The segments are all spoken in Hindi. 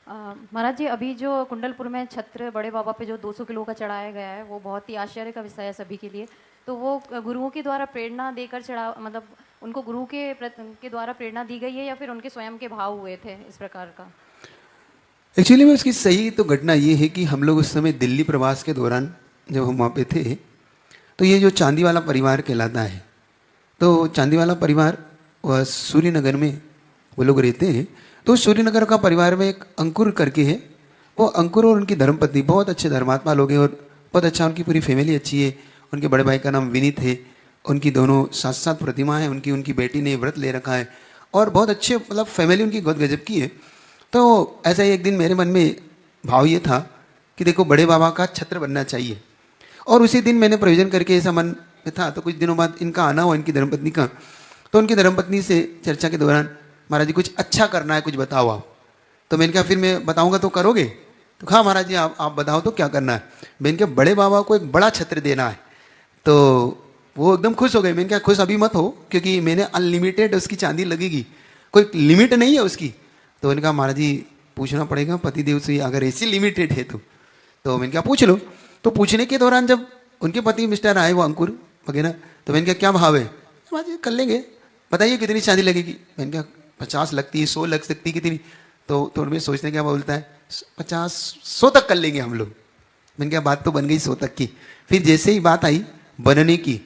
महाराज जी, अभी जो कुंडलपुर में छत्र बड़े बाबा पे जो 200 किलो का चढ़ाया गया है, वो बहुत ही आश्चर्य का विषय है सभी के लिए। तो वो गुरुओं के द्वारा प्रेरणा देकर चढ़ा, मतलब उनको गुरु के द्वारा प्रेरणा दी गई है या फिर उनके स्वयं के भाव हुए थे इस प्रकार का? एक्चुअली में उसकी सही तो घटना ये है कि हम लोग उस समय दिल्ली प्रवास के दौरान जब हम वहाँ पे थे, तो ये जो चांदी वाला परिवार कहलाता है, तो चांदी वाला परिवार वह सूर्यनगर में वो लोग रहते हैं। तो सूर्यनगर का परिवार में एक अंकुर करके है, वो अंकुर और उनकी धर्मपत्नी बहुत अच्छे धर्मात्मा लोग हैं और बहुत अच्छा, उनकी पूरी फैमिली अच्छी है। उनके बड़े भाई का नाम विनीत है, उनकी दोनों साथ साथ प्रतिमा है, उनकी उनकी बेटी ने व्रत ले रखा है और बहुत अच्छे, मतलब फैमिली उनकी बहुत गजब की है। तो ऐसा ही एक दिन मेरे मन में भाव ये था कि देखो बड़े बाबा का छत्र बनना चाहिए, और उसी दिन मैंने प्रयोजन करके ऐसा मन में था। तो कुछ दिनों बाद इनका आना हुआ, इनकी धर्मपत्नी का। तो उनकी धर्मपत्नी से चर्चा के दौरान, महाराज जी कुछ अच्छा करना है, कुछ बताओ आप। तो मैंने कहा फिर मैं बताऊंगा तो करोगे? तो हाँ महाराज जी आप बताओ तो क्या करना है। मैंने कहा बड़े बाबा को एक बड़ा छत्र देना है। तो वो एकदम खुश हो गए। मैंने कहा खुश अभी मत हो, क्योंकि मैंने अनलिमिटेड उसकी चांदी लगेगी, कोई लिमिट नहीं है उसकी। तो मैंने कहा महाराज जी पूछना पड़ेगा पतिदेव से, अगर ऐसी लिमिटेड है तो मैंने कहा पूछ लो। तो पूछने के दौरान जब उनके पति मिस्टर आए, वो अंकुर वगैरह, तो मैंने कहा क्या भाव है? महाराज जी कर लेंगे, बताइए कितनी चांदी लगेगी। मैंने कहा 50 लगती है, 100 लग सकती है, कितनी? तो थोड़ी में सोचने क्या बोलता है, 50-100 तक कर लेंगे हम लोग। मैंने कहा बात तो बन गई 100 तक की। फिर जैसे ही बात आई बनने की,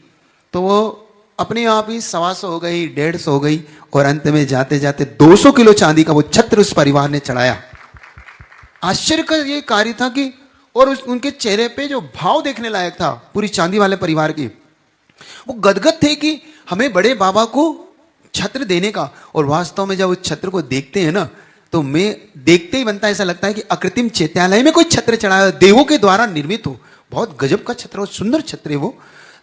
तो वो अपने आप ही 125 हो गई, 150 हो गई, और अंत में जाते जाते 200 किलो चांदी का वो छत्र उस परिवार ने चढ़ाया। आश्चर्य का ये कार्य था कि, और उनके चेहरे पे जो भाव देखने लायक था पूरी चांदी वाले परिवार के, वो गदगद थे कि हमें बड़े बाबा को छत्र देने का। और वास्तव में जब उस छत्र को देखते हैं ना, तो मैं देखते ही बनता है, ऐसा लगता है कि अकृत्रिम चैत्यालय में कोई छत्र चढ़ाया, देवों के द्वारा निर्मित हो। बहुत गजब का छत्र, सुंदर छत्र है वो।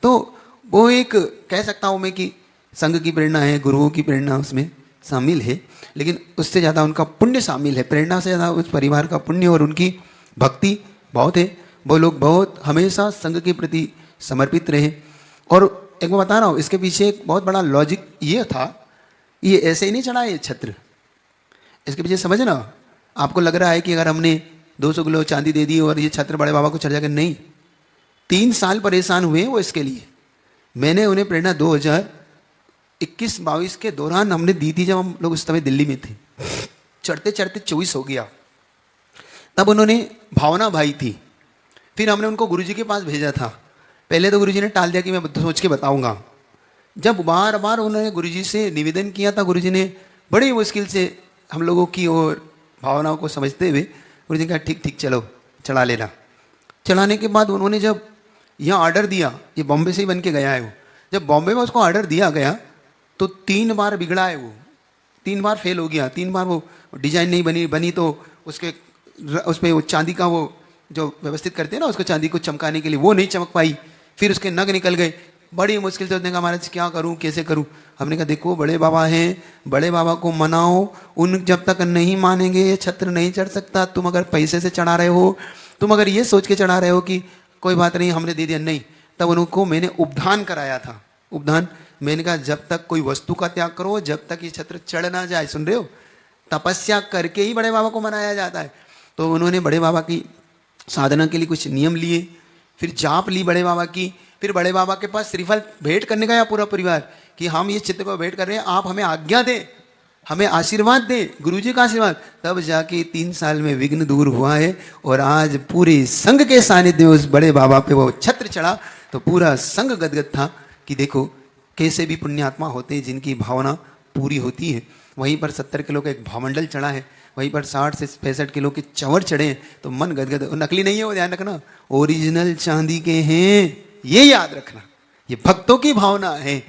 तो वो एक कह सकता हूं मैं कि संघ की प्रेरणा है, गुरुओं की प्रेरणा उसमें शामिल है, लेकिन उससे ज़्यादा उनका पुण्य शामिल है। प्रेरणा से ज़्यादा उस परिवार का पुण्य और उनकी भक्ति बहुत है। वो लोग बहुत हमेशा संघ के प्रति समर्पित रहे। और एक मैं बता रहा हूँ, इसके पीछे एक बहुत बड़ा लॉजिक ये था, ये ऐसे ही नहीं चढ़ा ये छत्र। इसके पीछे समझना, आपको लग रहा है कि अगर हमने 200 किलो चांदी दे दी और ये छत्र बड़े बाबा को चढ़ जाएगा, नहीं। 3 साल परेशान हुए वो इसके लिए। मैंने उन्हें प्रेरणा 2021-22 के दौरान हमने दी थी, जब हम लोग उस समय दिल्ली में थे। चढ़ते चढ़ते 24 हो गया, तब उन्होंने भावना भाई थी। फिर हमने उनको गुरुजी के पास भेजा था। पहले तो गुरुजी ने टाल दिया कि मैं सोच के बताऊंगा। जब बार बार उन्होंने गुरुजी से निवेदन किया था, गुरुजी ने बड़ी मुश्किल से हम लोगों की और भावनाओं को समझते हुए गुरुजी ने कहा ठीक ठीक चलो चढ़ा लेना। चढ़ाने के बाद उन्होंने जब यहाँ ऑर्डर दिया, ये बॉम्बे से ही बन के गया है वो, जब बॉम्बे में उसको ऑर्डर दिया गया तो 3 बार बिगड़ा है वो, 3 बार फेल हो गया। 3 बार वो डिजाइन नहीं बनी तो उसके उसमें वो चांदी का वो जो व्यवस्थित करते हैं ना उसको, चांदी को चमकाने के लिए, वो नहीं चमक पाई। फिर उसके नग निकल गए। बड़ी मुश्किल से उसने कहा महाराज क्या करूं, कैसे करूं? हमने कहा देखो बड़े बाबा हैं, बड़े बाबा को मनाओ, उन जब तक नहीं मानेंगे ये छत्र नहीं चढ़ सकता। तुम अगर पैसे से चढ़ा रहे हो, तुम अगर ये सोच के चढ़ा रहे हो कि कोई बात नहीं हमने दे दिया, नहीं। तब उनको मैंने उपधान कराया था। उपधान मैंने कहा जब तक कोई वस्तु का त्याग करो, जब तक ये छत्र चढ़ ना जाए, सुन रहे हो, तपस्या करके ही बड़े बाबा को मनाया जाता है। तो उन्होंने बड़े बाबा की साधना के लिए कुछ नियम लिए, फिर जाप ली बड़े बाबा की। फिर बड़े बाबा के पास श्रीफल भेंट करने गया पूरा परिवार कि हम ये चित्र को भेंट कर रहे हैं, आप हमें आज्ञा दें, हमें आशीर्वाद दें, गुरुजी का आशीर्वाद। तब जाके 3 साल में विघ्न दूर हुआ है और आज पूरे संघ के सानिध्य में उस बड़े बाबा पे वो छत्र चढ़ा तो पूरा संघ गदगद था कि देखो कैसे भी पुण्यात्मा होते हैं जिनकी भावना पूरी होती है। वहीं पर 70 किलो का एक भावमंडल चढ़ा है, वहीं पर 60 से 65 किलो के चंवर चढ़े हैं, तो मन गदगद। नकली नहीं है वो, ध्यान रखना, ओरिजिनल चांदी के हैं, ये याद रखना। ये भक्तों की भावना है।